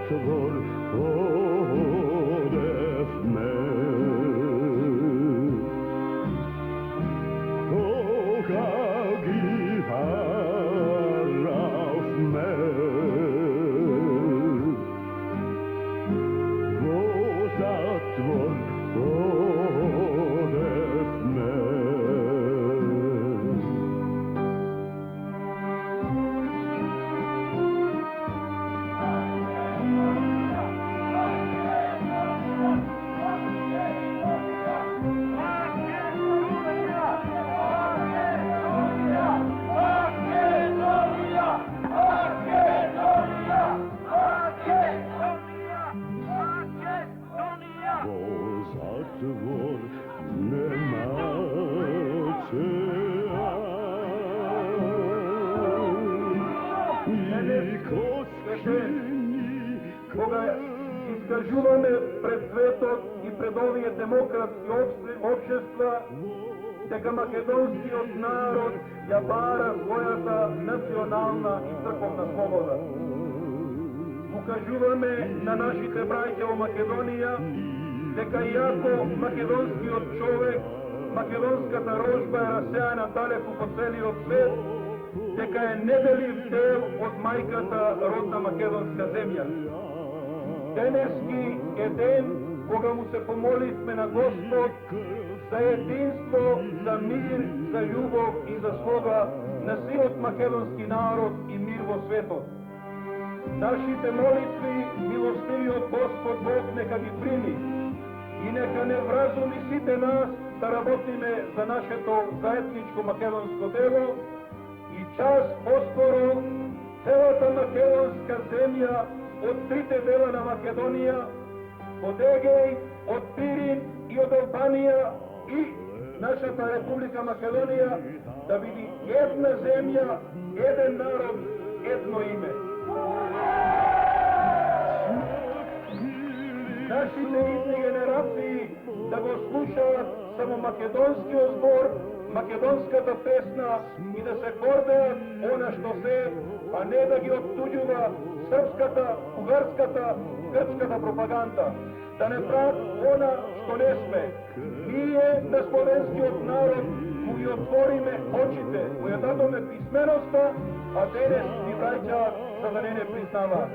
zatvor odeš me. Koga giharaš me, vo zatvor odeš me. Zatvor Кога изкажуваме пред светот и пред овие демократски општества дека македонскиот народ ја бара својата национална и црковна слобода. Покажуваме на нашите браќа во Македонија дека иако македонскиот човек, македонската рожба е расејана далеку по целиот свет, дека е неделив дел од мајката родна македонска земја. Денески е ден кога му се помоливме на Господ за единство, за мир, за љубов и за слога на сиот македонски народ и мир во светот. Нашите молитви милостивиот Господ Бог нека ги прими и нека не вразуми сите нас да работиме за нашето заедничко македонско дело и час поскоро целата македонска земја од трите дела на Македонија, од Егеј, од Пирин и од Албанија и нашата Република Македонија да биде една земја, еден народ, едно име. Нашите идни генерации да го слушаат само македонскиот збор, македонската песна и да се гордеат она што се, а не да ги оттуѓува српската, бугарската, грчката пропаганда. Да не прават она што не сме. Ние на словенскиот народ му ги отвориме очите, му ја дадоме писменоста, а денес ни враќаат за да не признаваат.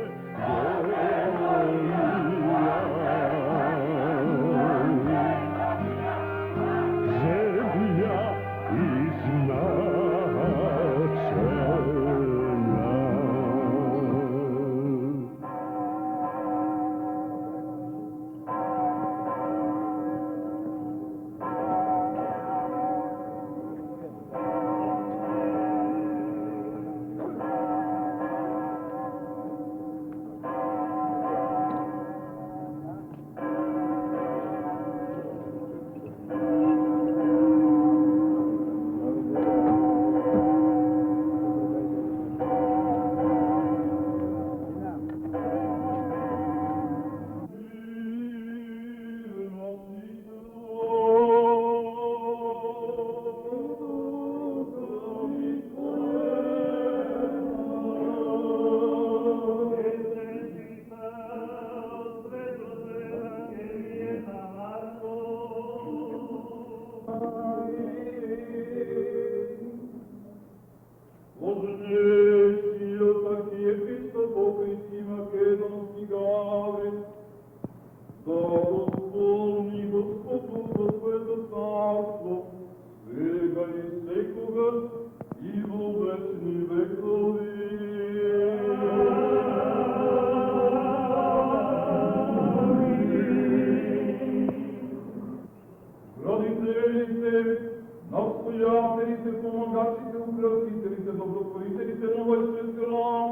Настоятелите, помагачите, укрепителите, добротворителите на овој свет храм,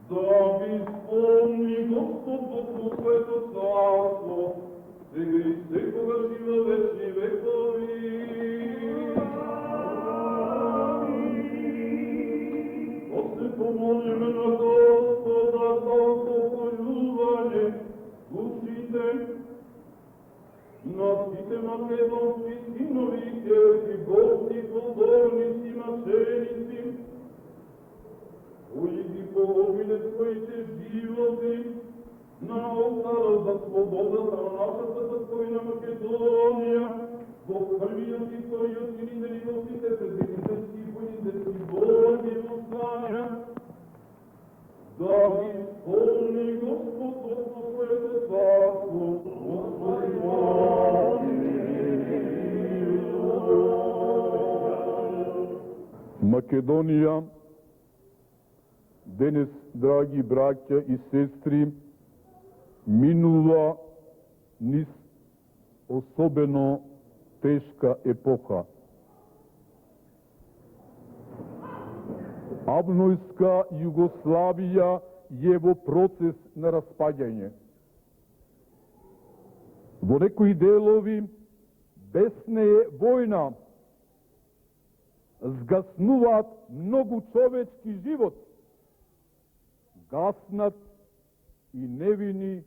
да ги исполни Господ Бог во своето царство, сега и секогаш и во вечни векови. После помолиме на Господа за упокојување душите на сите македонски синови и ќерки, гости, подорници, маченици, кои ги помиле своите животи за свободата на нашата татковина Македонија, во првиот и вториот и неделиностите президентски и воински борби во Станија, да ги исполни Господ во своето царство, Господи Македонија, денес, драги браќа и сестри, минува низ особено тешка епоха. Авнојска Југославија е во процес на распаѓање. Во некои делови без неја војна згаснуваат многу човечки живот, гаснат и невини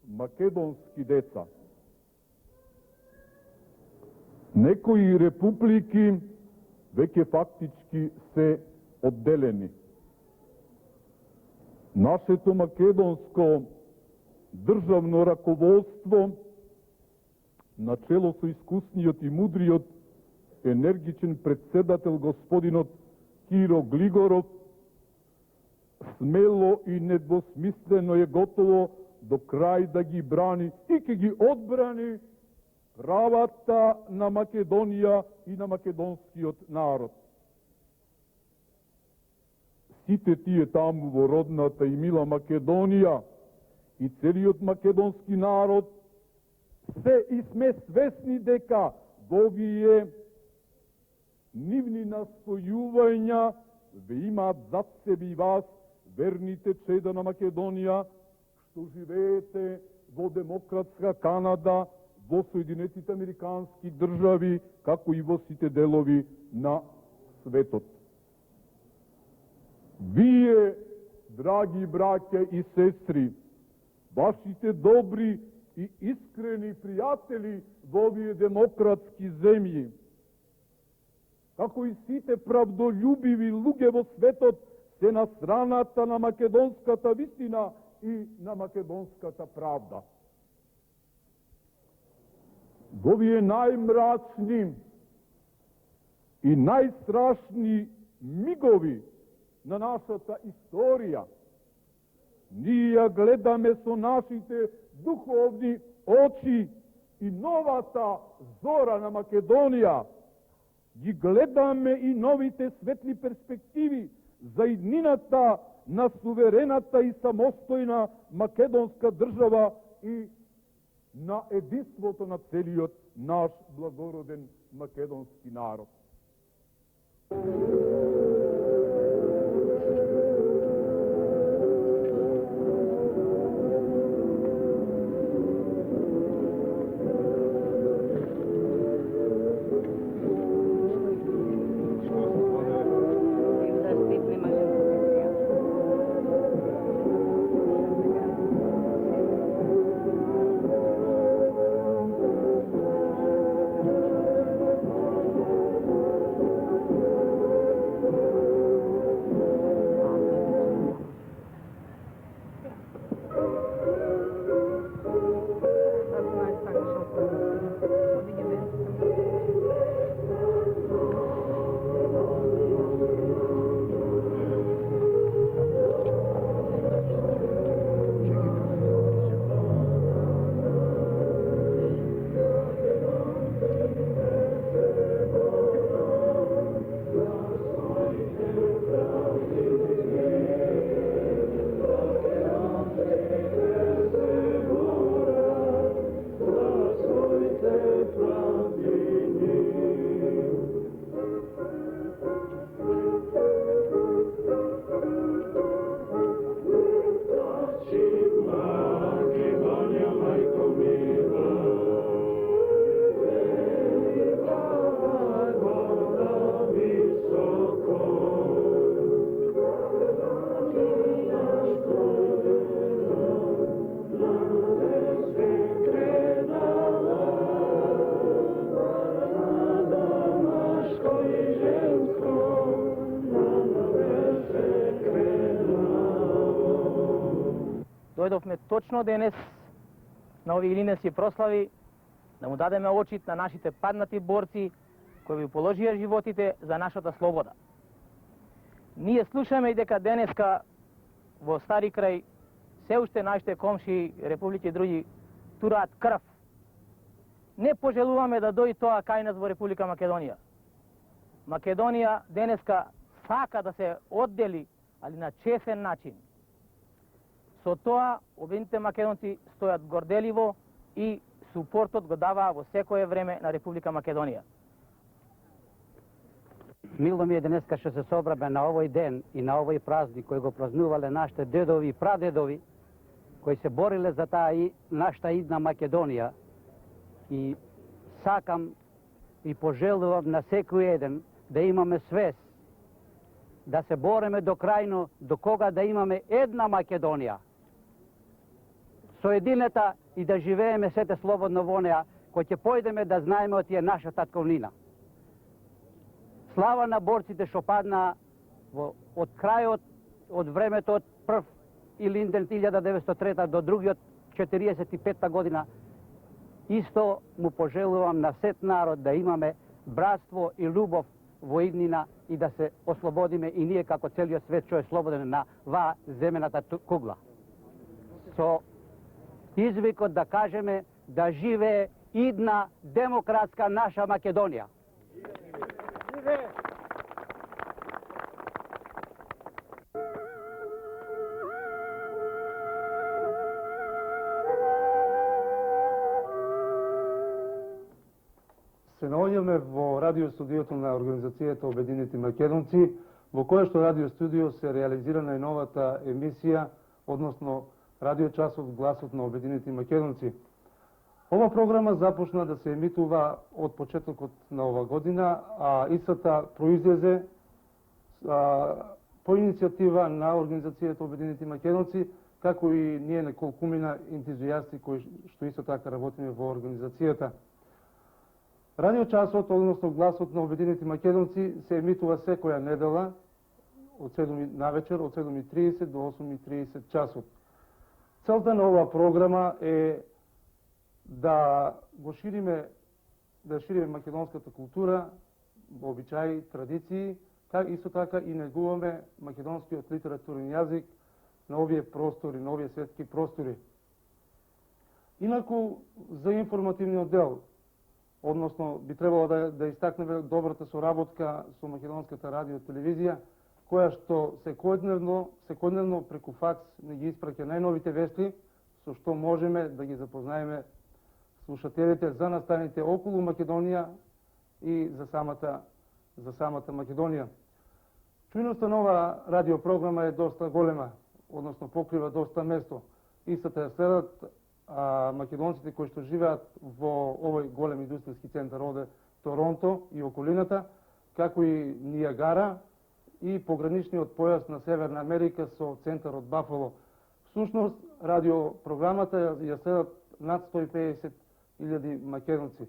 македонски деца. Некои републики веќе фактички се одделени. Нашето македонско државно раководство, начело со искусниот и мудриот енергичен председател господинот Киро Глигоров, смело и недвосмислено е готово до крај да ги брани и ќе ги одбрани правата на Македонија и на македонскиот народ. Сите тие таму во родната и мила Македонија и целиот македонски народ се и сме свесни дека во овие нивни настојувања ве имаат зад себе и вас, верните чеда на Македонија, што живеете во демократска Канада, во Соединетите Американски држави, како и во сите делови на светот. Вие, драги браќа и сестри, вашите добри и искрени пријатели во овие демократски земји, како и сите правдолюбиви луѓе во светот, се на страната на македонската вистина и на македонската правда. Во овие најмрачни и најстрашни мигови на нашата историја, ние ја гледаме со нашите духовни очи и новата зора на Македонија, ги гледаме и новите светли перспективи за иднината на суверената и самостојна македонска држава и на единството на целиот наш благороден македонски народ. Дојдовме точно денес на овие илинеси прослави, да му дадеме очит на нашите паднати борци кои би положија животите за нашата слобода. Ние слушаме и дека денеска во Стари крај се уште нашите комши републики други тураат крв. Не пожелуваме да дојде тоа кај нас во Република Македонија. Македонија денеска сака да се оддели, али на честен начин. Со тоа, обидните македонци стојат горделиво и супортот го даваа во секое време на Република Македонија. Мило ми е денеска што се собраме на овој ден и на овој празник кој го празнувале нашите дедови и прадедови, кои се бориле за таа и нашата идна Македонија. И сакам и пожелувам на секој еден да имаме свест, да се бореме до крајно, до кога да имаме една Македонија. Со единета и да живееме сете слободно во неа, кој ќе појдеме да знаеме од тие наша татковнина. Слава на борците што падна од крајот, од времето од прв Илинден 1903 до другиот 45 година. Исто му пожелувам на сет народ да имаме братство и љубов во иднина и да се ослободиме и ние како целиот свет што е слободен на ваа земената кугла. Со извикот да кажеме да живее идна демократска наша Македонија. Се наоѓаме во радио студиото на Организацијата Обединети македонци, во кое што радио студио се реализира најновата емисија, односно радио часот Гласот на Обединети македонци. Ова програма започна да се емитува од почетокот на ова година, а истата произлезе по иницијатива на Организацијата Обединети македонци, како и ние неколкумина ентузијасти кои што исто така работиме во организацијата. Радио часот, односно Гласот на Обединети македонци, се емитува секоја недела од 7 навечер, од 7:30 до 8:30 часот. Целта на оваа програма е да шириме македонската култура, обичаи, традиции, исто така и негуваме македонскиот литературен јазик на овие простори, на овие светски простори. Инаку, за информативниот дел, односно би требало да истакнеме добрата соработка со македонската радио телевизија, која што секојдневно преку факс не ги испраќа најновите вести, со што можеме да ги запознаеме слушателите за настаните околу Македонија и за самата Македонија. Чујноста на оваа радиопрограма е доста голема, односно покрива доста место. Истата ја следат македонците кои што живеат во овој голем индустријски центар оде Торонто и околината, како и Нијагара и пограничниот појас на Северна Америка со центарот Бафало. Всушност, радиопрограмата ја следат над 150.000 македонци.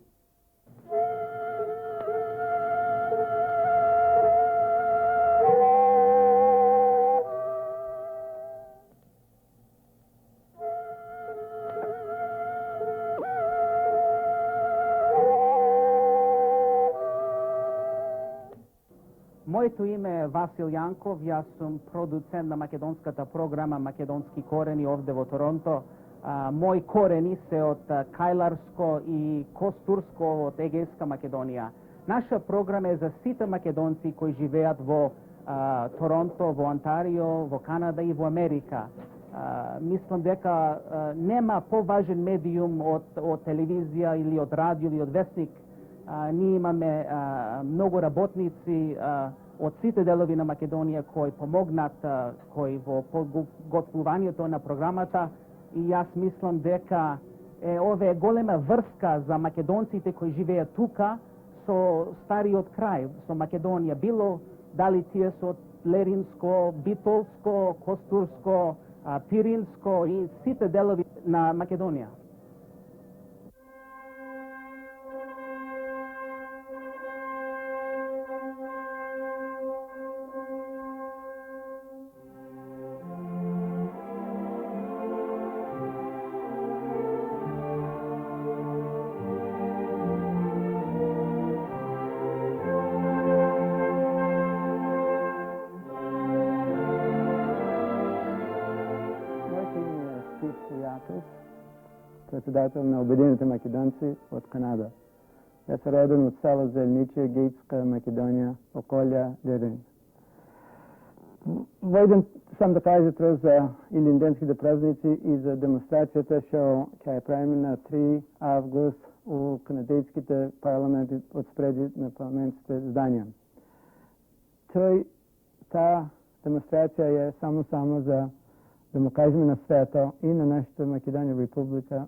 Моето име е Васил Јанков, јас сум продуцент на македонската програма Македонски корени овде во Торонто. Мои корени се од Кајларско и Костурско од Егејска Македонија. Наша програма е за сите македонци кои живеат во Торонто, во Онтарио, во Канада и во Америка. Мислам дека нема поважен медиум од телевизија или од радио или од вестник. Ние имаме многу работници од сите делови на Македонија кои помогнат кои во подготвувањето на програмата и јас мислам дека ова е голема врска за македонците кои живеат тука со стариот крај, со Македонија, било дали тие со Леринско, Битолско, Костурско, Пиринско и сите делови на Македонија. Стив Стояков, председател на Обединените македонци от Канада. Аз съм роден от село Зелниче, Гейтска, Македония, около Дерин. Войден съм да кажа това за Илинденските празници и за демонстрацията, що тя правим на 3 август у канадейските парламенти отспреди на парламентските здания. Та демонстрация е само за да му кажем на света и на нашата Македония република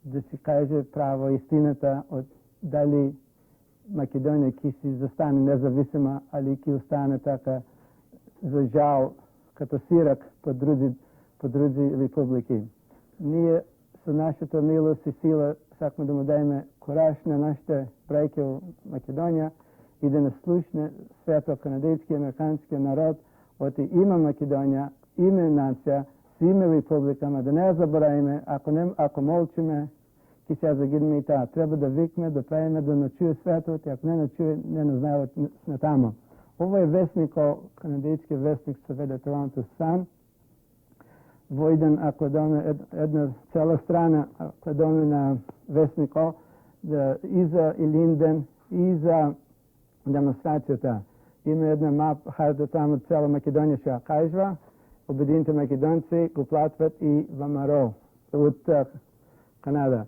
да си каже право истината от дали Македония ки си застане независима, али ки остане така за жал като сирак по други републики. Ние с нашата милост и сила сакаме да му дадем кораж на нашите братя в Македония и да наслушне свето канадейски и американски народ от има Македония, има нация, си има република, но да не я забравяме, ако мълчиме, ки сега загидме и та. Трябва да викме, да правиме, да начуе свето, и ако не начуе, не знае сме тамо. Това е вестник, канадейски вестник Съвета Торонто Сан. Войден, ако даме една цяла страна, ако даме на вестника, и за Илинден, и за демонстрацията. Има една мапа, там от цяла Македония ще я кажва. Обединените македонци го платват и ВМРО от Канада.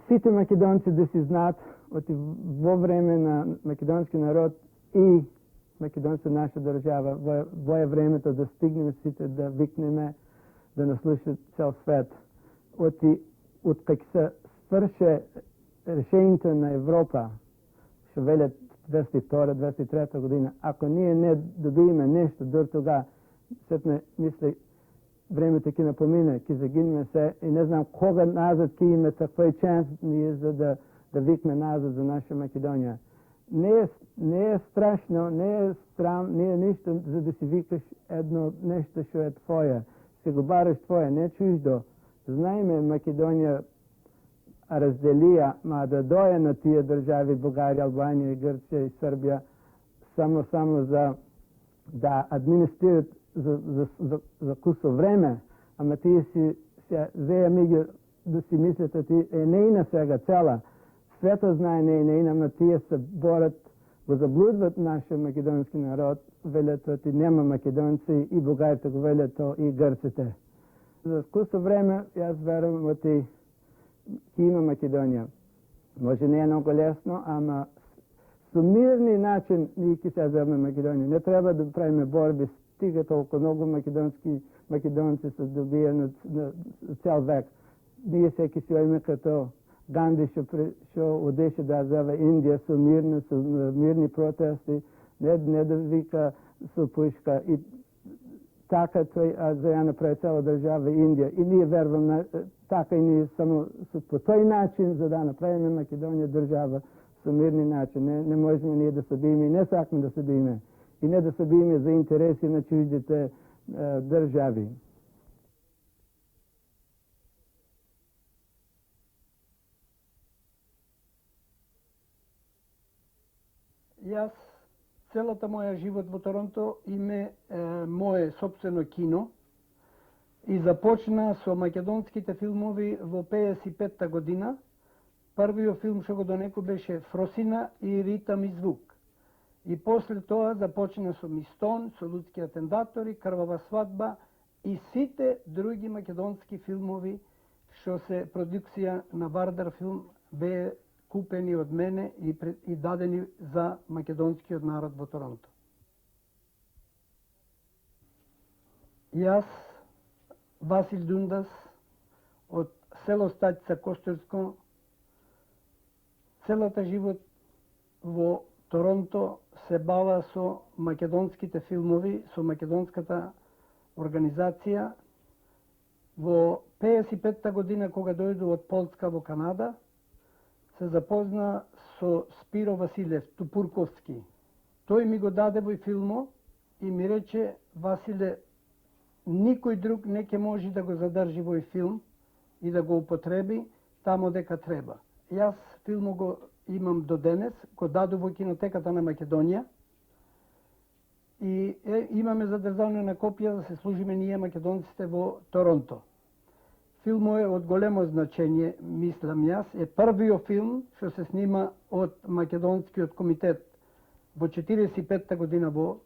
Всички македонци да си знаят, во време на македонски народ и македонци наша държава, во е времето да стигнем всички, да викнеме, да наслушат цял свет. От как се свърше решението на Европа, ще велят 2002-2003 година, ако ние не добиеме нещо до тога, сетне мисли, времето ки напомина, ки загинеме се и не знам кога назад ки има такъв шанс ние за да викме назад за наша Македония. Не е страшно, не е срам, не е нищо, за да си викаш едно нещо, що е твое. Си го бараш твое, не чуждо. Знаеме, Македония разделия, ма да дойде на тия държави, България, Албания, Гърция и Сърбия, само за да администрират за кусо време, ама тия си вея миги да си мислят, ти е нейна сега цяла. Света знае нейна, ама тия се борят, го заблудват нашия македонски народ, велят, ти няма македонци и българите го велят, и гърците. За кусо време, аз вервам, ти има Македония. Може не е много лесно, ама с мирни начин ние ки се вземе Македония. Не трябва да правим борби, стига толкова много македонци се добия на цял век. Ние всеки си име като Ганди ще одеше да вземе Индия с мирни протести, не да вика с пушка. И така той зая направи цяла държава Индия. И ние верваме така и ние само по този начин, за да направим Македония държава с мирни начин. Не можем ние да се биеме и не сакаме да се биеме. И не да се биеме за интереси на чуждите държави. И аз целата моя живот во Торонто име мое собствено кино и започна со македонските филмови во 55-та година. Првиот филм што го донеку беше Фросина и Ритам и звук. И после тоа започна со Мистон, со Лудски атентатори, Крвава свадба и сите други македонски филмови што се продукција на Вардар филм беа купени од мене и дадени за македонскиот народ во Торонто. И аз, Васил Дундас, од село Стаќица Костурско, целата живот во Торонто се бава со македонските филмови, со македонската организација. Во 55-та година, кога дојду од Полска во Канада, се запозна со Спиро Василев Тупурковски. Тој ми го даде во филмо и ми рече: Василе, никој друг не ќе може да го задржи во филм и да го употреби тамо дека треба. Јас филмот го имам до денес, го даду во кинотеката на Македонија и имаме задржано на копија да се служиме ние македонците во Торонто. Филмот е од големо значење, мислам јас, е првиот филм што се снима од Македонскиот комитет во 45-та година во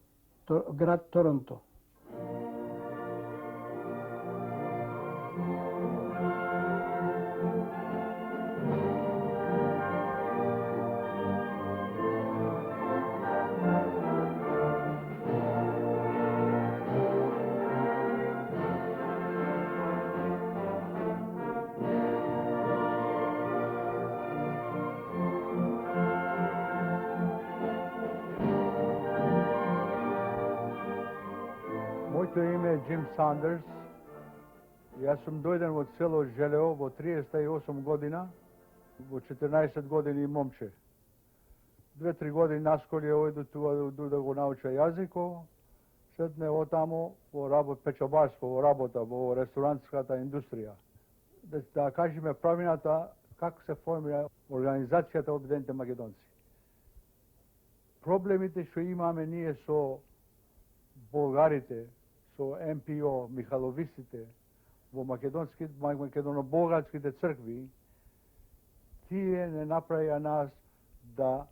град Торонто. Моето име е Джим Сандерс. Јас сум дојден во село Желево во 38 година, во 14 години момче. 2-3 години наскоро ојду да го науча јазико, седне отамо во печобарство, во работа, во ресторантската индустрија. Да кажеме правината како се формира Организацијата Обединетите македонци. Проблемите што имаме ние со болгарите, со МПО, михаловистите, во македоно-болгарските цркви, тие не направија нас да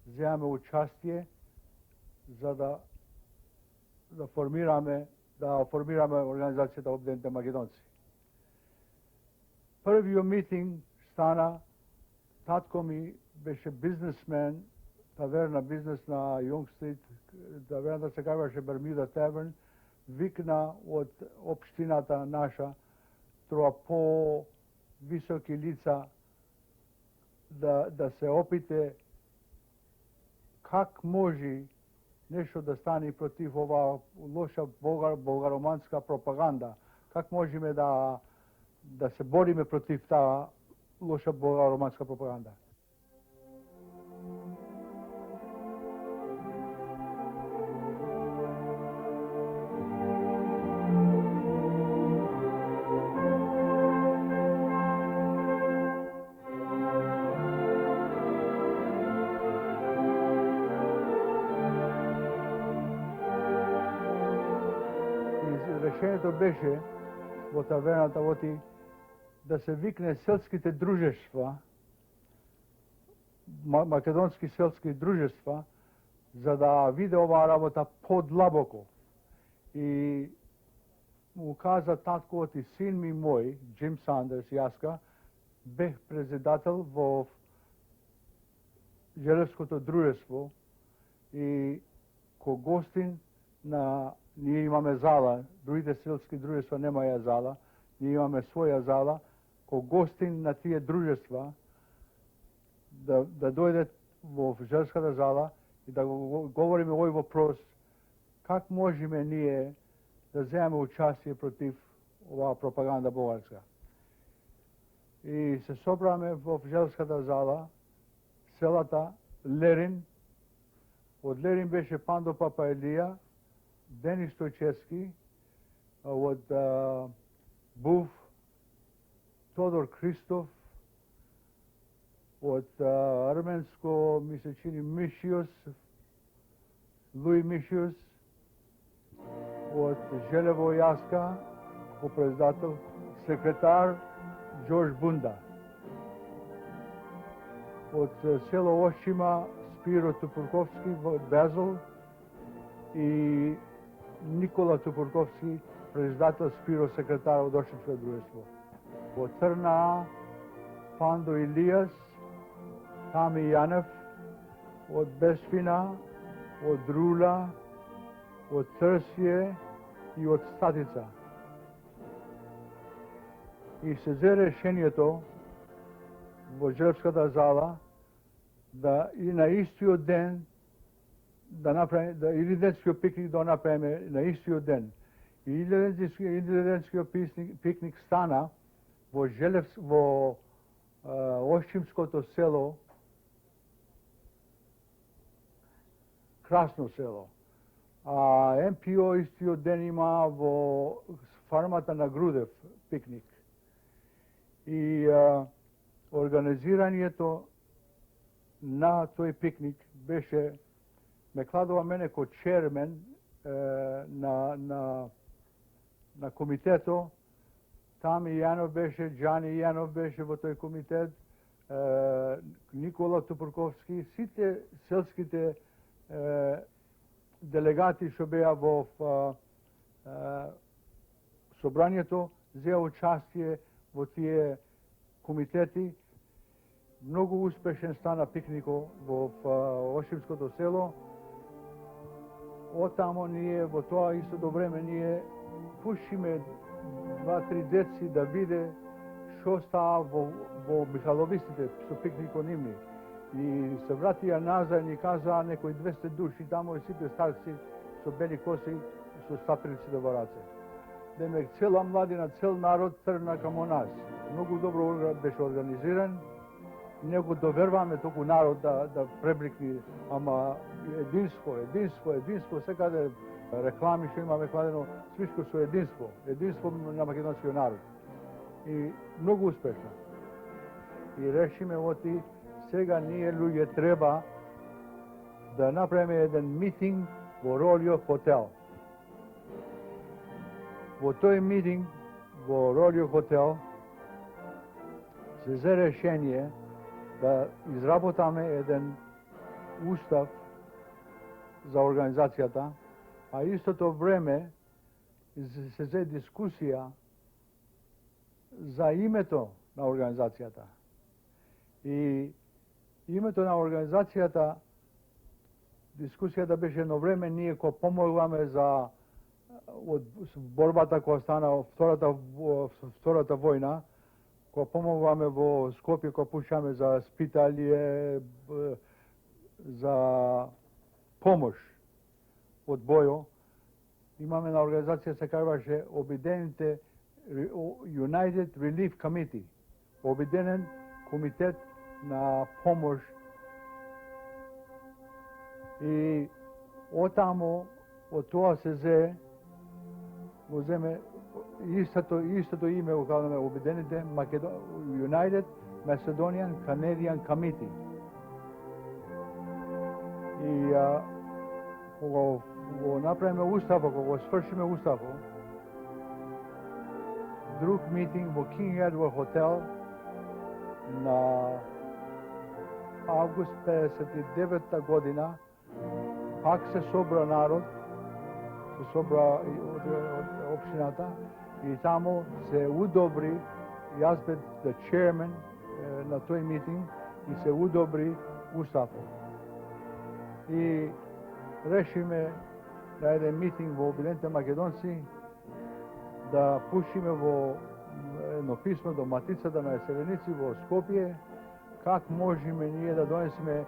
земаме участие за да формираме Организацијата Обединетите македонци. Првиот митинг стана, татко ми беше бизнесмен, таверна бизнес на Јунг Стрит, таверната се казваше Бермуда Таверн, викна од општината наша, троа по-високи лица да се опите как може нешто да стане против оваа лоша болгароманска пропаганда, как можеме да се бориме против таа лоша болгароманска пропаганда. Решението беше во таверната да се викне селските дружества, македонски селски дружества, за да виде оваа работа подлабоко. И му каза татко и син ми мој, Джим Сандерс, јаска, бех председател во Желевското дружество и ко гостин ние имаме зала, другите селски дружества немаја зала, ние имаме своја зала, ко гостин на тие дружества да дојдат во Желевската зала и да го говориме овој вопрос, как можеме ние да земеме участие против оваа пропаганда болгарска. И се собраме во Желевската зала, селата Лерин, од Лерин беше Пандо Папаелија, Денис Стојчевски, од Був, Тодор Христов, од арменско, ми се чини, Мишиус, Луи Мишиус, од Желево Јаска, ко председател, секретар Джордж Бунда. Од село Ошима, Спиро Тупурковски, од Безел, и Никола Тупурковски, председател, Спиро, секретар од Ошимско друштво. Во Црна, Пандо Илијас, Тами Јанев, од Бесфина, од Рула, од Црсје и од Статица. И се взе решението во Желевската зала да и на истиот ден илиденскиот пикник да направиме на истиот ден. И илиденскиот пикник стана во Ошимското село, Красно село. А МПО истиот ден има во фармата на Грудев пикник. И организирањето на тој пикник беше, ме кладува мене ко чермен на комитето. Там и Јанов беше, Джани Јанов беше во тој комитет, Никола Тупурковски, сите селските делегати што беа во собранието, зеа участие во тие комитети. Многу успешен стана пикнико во Ошимското село. Отамо ние во тоа истото време ние пушиме 2-3 деци да виде што става во Михаловистите со пикнико нивни. И се вратија назад и ни казаа некои 200 души тамо и сите старци со бели коси со стапилиците во раце. Демек цела младина, цел народ тргна камо нас. Многу добро беше организиран. Не го доверваме толку народ да пребрикни, ама единство, секаде реклами што имаме кладено, свишко со единство на македонскиот народ. И многу успешно. И решиме оти, сега ние луѓе треба да направиме еден митинг во Ролио хотел. Во тој митинг во Ролио хотел се взе решение да изработаме еден устав за организацијата, а истото време се взе дискусија за името на организацијата. И името на организацијата, дискусијата беше едно време, ние кој помогваме за од борбата која стана втората војна, која помогваме во Скопје, која пушаме за спиталие, за помош од Бојо. Имаме на организација се кажуваше Обединените United Relief Committee, Обединен комитет на помош. И отамо, од тоа се го земе истото име го казваме Обединените United Macedonian Canadian Committee. И кога го направиме уставот, кога го свршиме уставот, друг митинг во King Edward Hotel на август 59 година, пак се собра народ, се собра од општината и тамо се удобри, јас бев the chairman на тој митинг и се удобри уставот. И решиме на еден митинг во Обединените македонци да пушиме во едно писмо до Матицата на еселеници во Скопје, как можеме ние да донесеме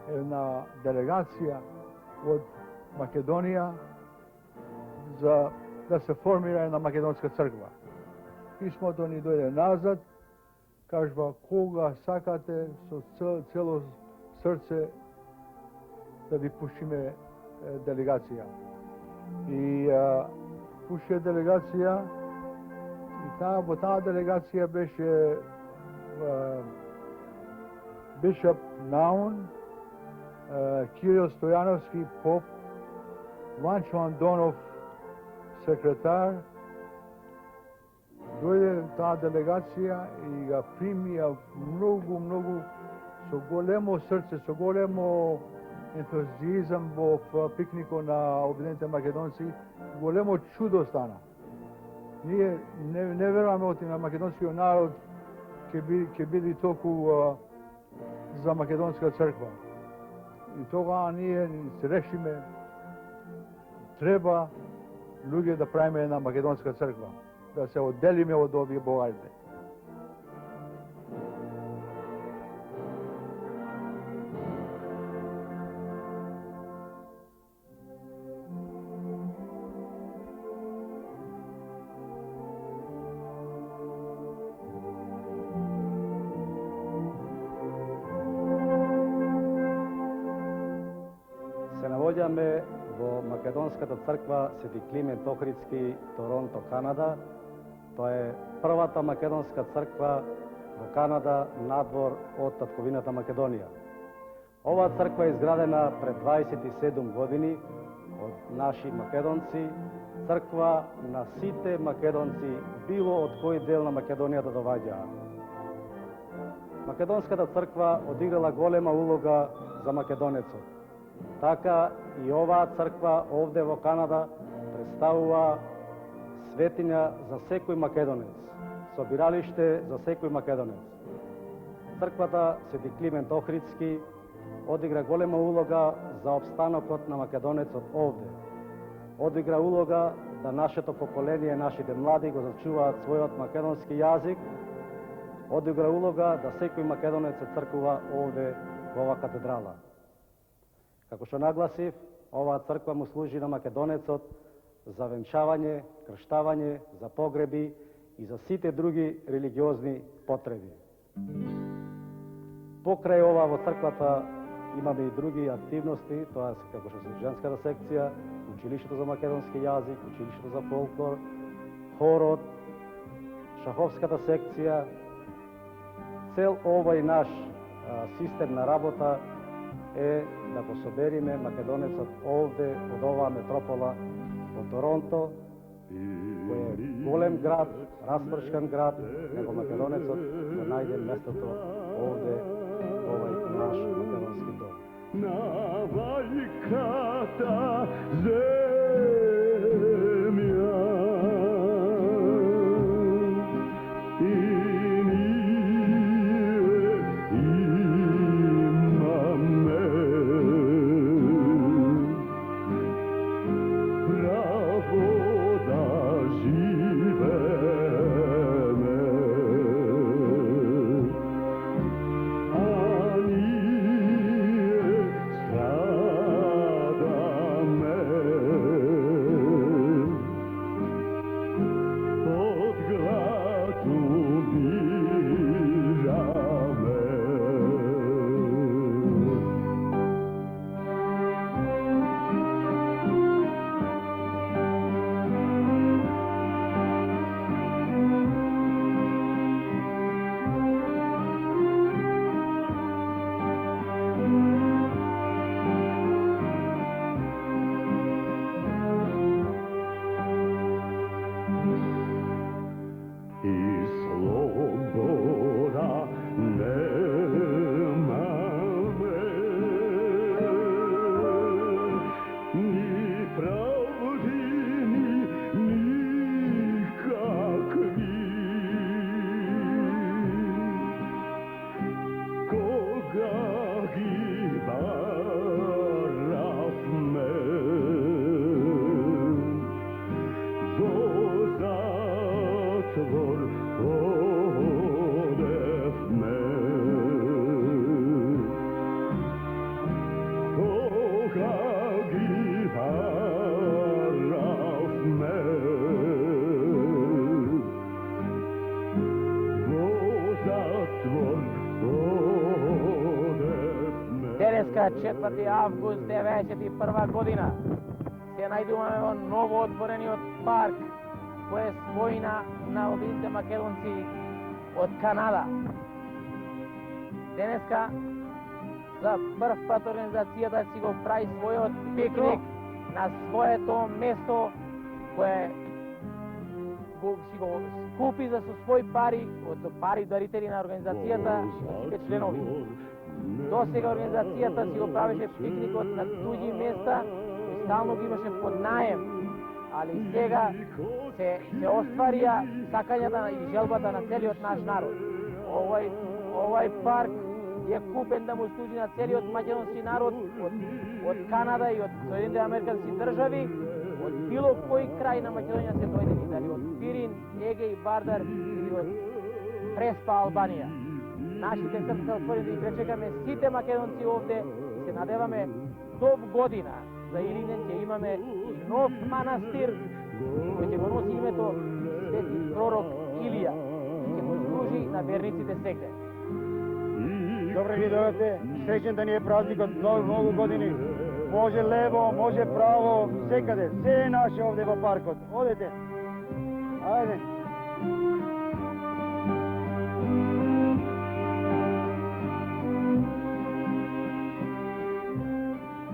една делегација од Македонија за да се формира една македонска црква. Писмото ни дојде назад, кажува кога сакате со цело срце да ви пушиме делегација. И пуше делегација и во таа делегација беше Бишоп Наун, Кирил Стојановски, поп, Ванчо Андонов, секретар. Дојде таа делегација и ga примија многу со големо срце, со големо ентузијазам во пикнико на Обединените македонци. Големо чудо стана. Ние не веруваме оти на македонскиот народ ќе биде толку за македонска црква. И тогава ние се решиме треба луѓе да правиме една македонска црква, да се одделиме од овие богарите. Се наоѓаме во Македонската црква Свети Климент Охридски, Торонто, Канада. Тоа е првата македонска црква во Канада надвор од татковината Македонија. Оваа црква е изградена пред 27 години од наши македонци, црква на сите македонци, било од кој дел на Македонија да доаѓаа. Македонската црква одиграла голема улога за македонецот. Така и оваа црква овде во Канада представува светиња за секој македонец, собиралиште за секој македонец. Црквата Свети Климент Охридски одигра голема улога за обстанокот на македонецот овде. Одигра улога да нашето поколение, нашите млади го зачуваат својот македонски јазик. Одигра улога да секој македонец се цркува овде во ова катедрала. Како што нагласив, оваа црква му служи на македонецот за венчавање, крштавање, за погреби и за сите други религиозни потреби. Покрај ова во црквата имаме и други активности, тоа се како што се женската секција, училиштето за македонски јазик, училиштето за фолклор, хорот, шаховската секција. Цел овој наш систем на работа е да го собериме македонецот овде, од оваа метропола, во Торонто, кој е голем град, распршкан град, него македонецот да најде местото овде, овој наш македонски дом. На вајката земја и ние имаме право да живееме, а ние страдаме од глад умираме. И слобода немаме, ни правди никакви. Кога ги баравме во затвор одевме, кога ги баравме во затвор одевме. Денеска 4 август 1991 година се најдуваме во ново отворениот парк кој е својна на овите македонци од Канада. Денеска за прв пат организацијата си го прави својот пикник на своето место кое си го скупи за со своји пари, од пари дарители на организацијата и сите членови. До сега организацијата си го правеше пикникот на туѓи места и стално ги имаше под наем, али сега се остварија сакањата и желбата на целиот наш народ. Овај парк е купен да му служи на целиот македонски народ од Канада и од Соединените американски држави, од било кој крај на Македонија се дојде, дали од Пирин, Егеј, Вардар или од Преспа, Албанија. Нашите срца отворени да ги пречекаме сите македонци овде, се надеваме до година за Илинден ќе имаме нов манастир кој ќе го носи името Свети пророк Илија и ќе го служи на верниците сегде. Добре ви дојдете, среќен да ни е празникот, многу години. Може лево, може право, секаде, се е наше овде во паркот. Одете. Ајде.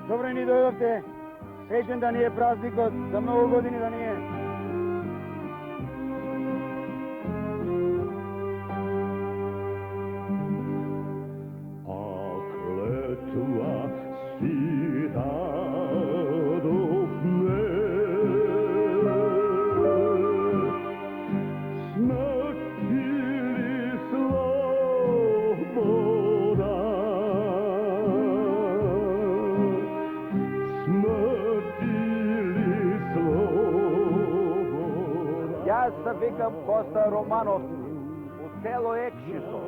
Добре ни дојдовте. Среќен да ни е празникот, за многу години да ни е. A kletva si dadov me, smrt ili sloboda, smrt ili sloboda. Јас се викам Коста Романовски, у село Екшисо.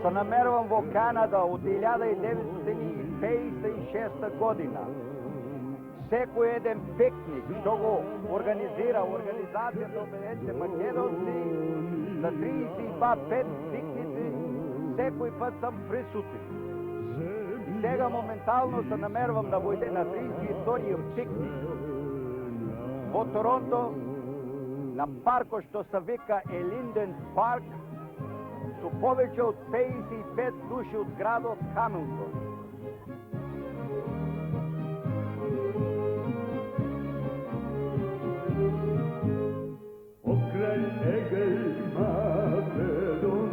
Се намерувам во Канада од 1956 година. Секој еден пикник што го организира Организацијата Обединените македонци за 35 пикници, секој пат сам присутен. И сега моментално се намерувам да војде на 32-иот пикник во Торонто, на паркот што се вика Елинден парк, со повеќе од 55 души од градот Хамилтон. Pokraj Egej Makedonci,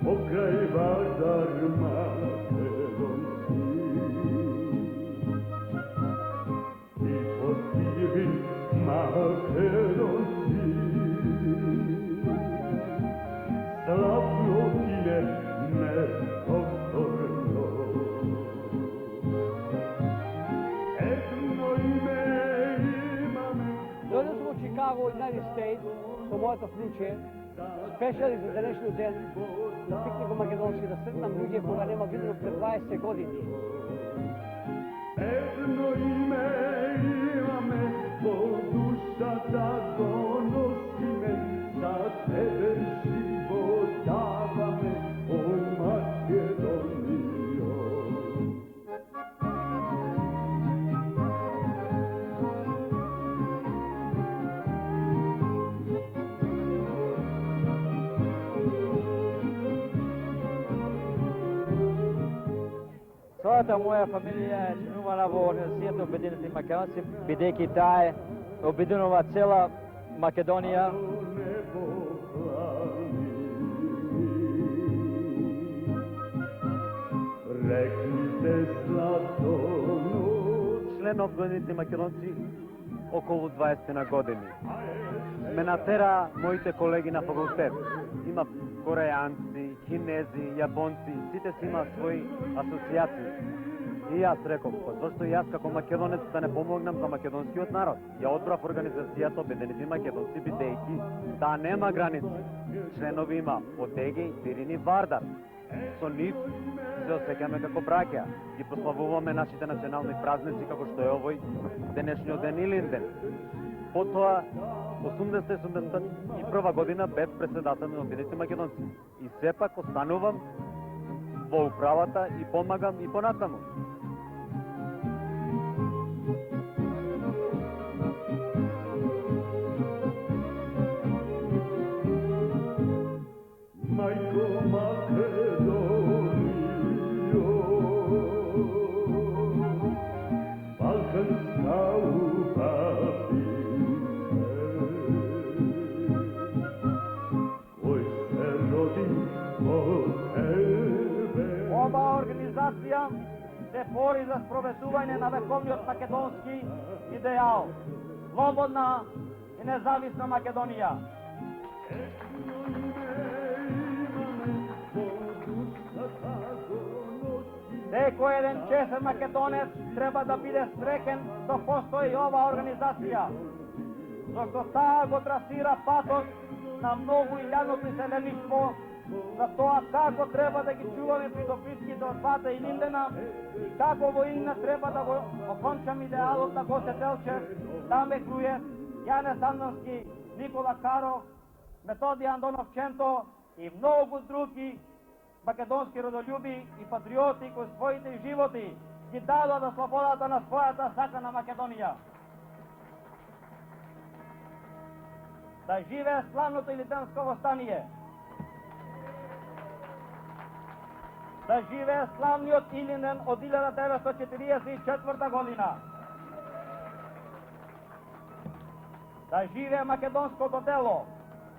pokraj Vardar Makedonci, i postivi Makedonci, slavno ime nepovtorno. Etno ime Дојдов сум во Чикаго, United States, со мојата внуче, спешали за денешниот ден на пикник во Македонски, да сретнам луѓе кога нема видено пред 20 години. Едно име имаме, во душата го носиме, за тебе живот даваме, о Македонијо. Својата моја фамилија е членувана во Организацијата Обединети македонци, бидејќи таа обединува цела Македонија. Член на Обединети македонци околу 20 на години. Ме натера моите колеги на факултет. Има корејанци, кинези, јапонци, сите си имаат своји асоцијации. И јас реков, зашто јас како македонец да не помогнам за македонскиот народ. Ја одбрав Организацијата Обединети македонци, бидејќи таа нема граници. Членови има од Егеј, Пирин и Вардар. Со нив се осеќаме како браќа. Ги прославуваме нашите национални празници како што е овој денешниот ден Илинден. Потоа 1981 година бев председател на Обединети македонци. И сепак останувам во управата и помагам и понатаму. Мајко Македонијо, балканска Оваа организација се бори за спроведување на вековниот македонски идеал. Слободна и независна Македонија. Секој еден честен македонец треба да биде среќен што постои оваа организација, зашто таа го трасира патот на многу илјадното иселеништво за тоа како треба да ги чуваме придобивките од Бата и Линдена и како во Илина треба да го окончаме идеалот на Гоце Делчев, Дамбе Груев, Јане Сандовски, Никола Каров, Методи Андонов Ченто и многу други македонски родолюби и патриоти кои своите животи ги дадоа за слободата на својата сакана Македонија. Да живее славното Илинденско востание! Да живее славниот Илинден од 1944 година. Да живее македонското дело,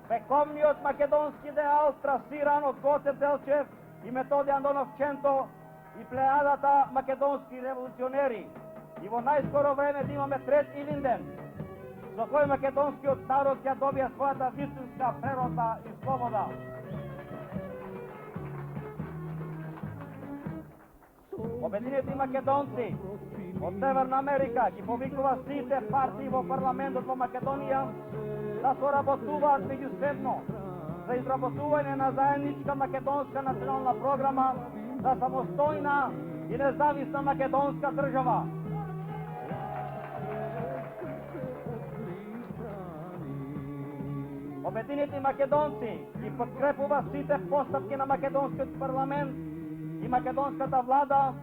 вековниот македонски идеал трасиран од Гоце Делчев и Методи Андонов Ченто и плеадата македонски револуционери. И во најскоро време да имаме трет Илинден, за кој македонскиот народ ќе добија својата вистинска природа и слобода. Обединети македонци од Северна Америка ги повикува сите партии во парламентот во Македонија да соработуваат меѓусебно за изработување на заедничка македонска национална програма за самостојна и независна македонска држава. Обединети македонци ги подкрепува сите постапки на македонскиот парламент и македонската влада,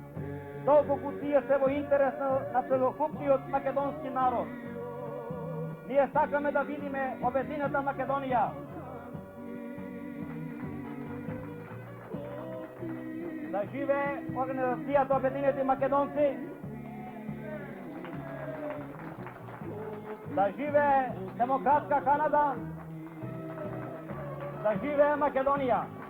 доколку тие се во интерес на целокупниот македонски народ. Ние сакаме да видиме обединета Македонија. Да живее Организацијата Обединети македонци. Да живее демократска Канада. Да живее Македонија.